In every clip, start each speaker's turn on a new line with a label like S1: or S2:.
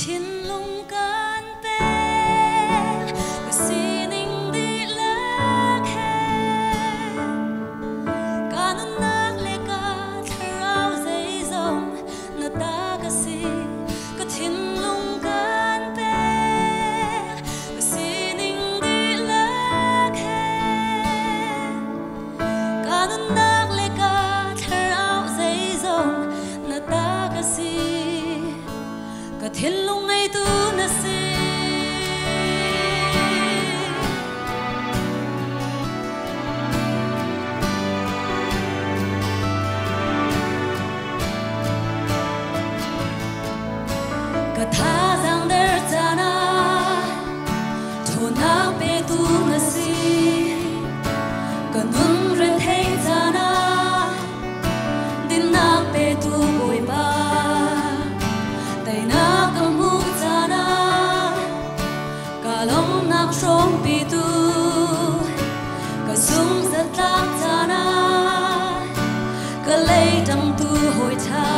S1: thiên lung can pe cái xin ninh đi lạc hè cả nâng nát lệ cả thao dây dòng nà ta cái si cái thiên lung can pe cái xin ninh đi lạc hè cả nâng nát lệ cả thao dây dòng nà ta cái si cái thiên lung ngày tu na si cái tha giang der jana thôn na pe tu na si cái nung ren hey jana din na pe tu boy ba tay na kamu jana kalong nak trong pi tu ka sung zat tak jana ka lei dang tu hoi tha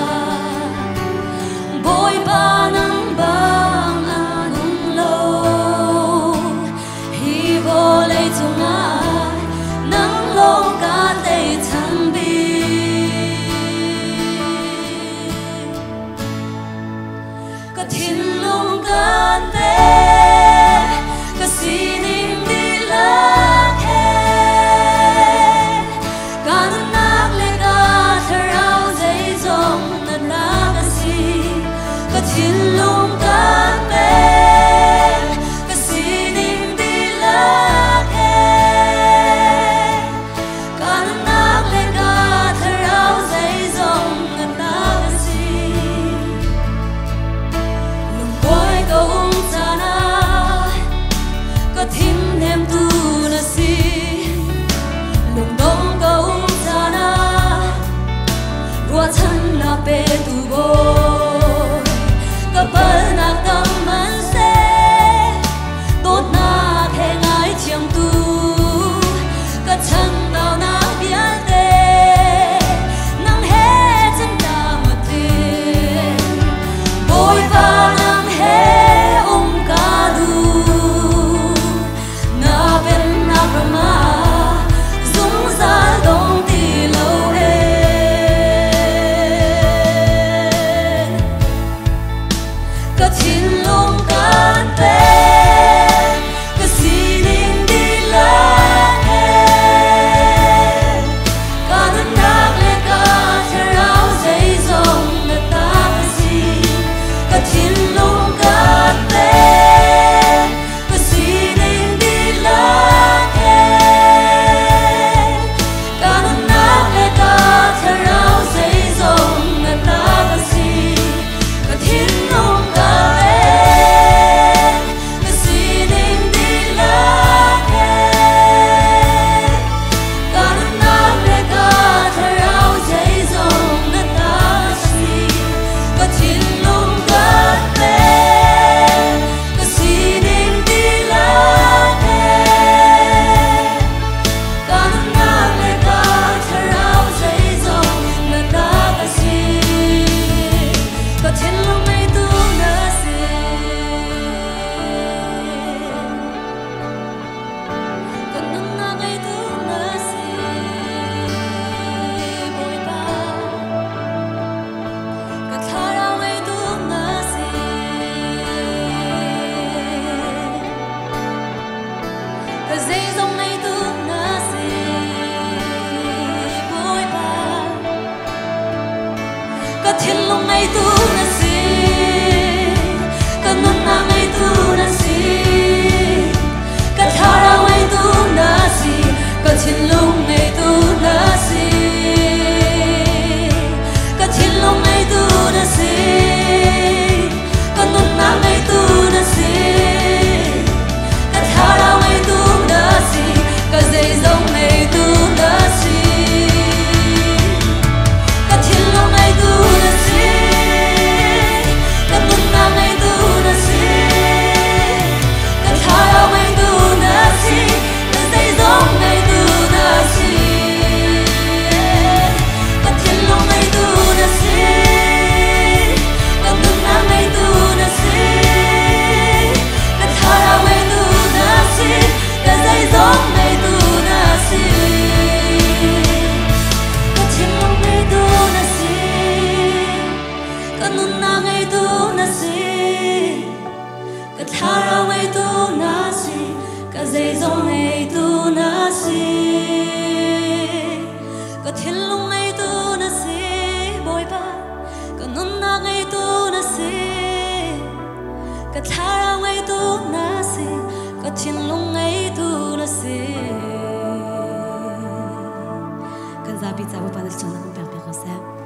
S1: boy ba nang bang anung lo hi bo lei chung a nang long ka lei chan bi cái thiên lung can pe cái xin im đi lạc hè cả nâng nát lệ cả thao dây dòng nà na cái si cái thiên lung can pe cái xin im đi lạc hè cả nâng nát lệ cả thao dây dòng nà na cái si boy go jana ka thim nem tu na si lung dong go jana rua chan na pe tu boy ka pal na kam man se tot na the ngai chiang tu ka chang dao na bian te nang he chân ta ma te boy ba nang he ka du na ven na brahma dung za dong ti lo e ka thiên lung can pe ka si ninh đi lạc hè cả nâng nát lệ cả thao dây dòng nà ta cái si ka thiên lung can pe ka si ninh đi lạc hè cả nâng nát lệ cả thao dây dòng nà ta cái si ka thiên lung can pe cái thara ngày tu na si cái dây dòng ngày tu na si cái thiên lung ngày tu na si bồi ba cái nôn na ngày tu na si cái thara ngày tu na si cái thiên lung ngày tu na si cái zabi zabu panel chana không phải không sao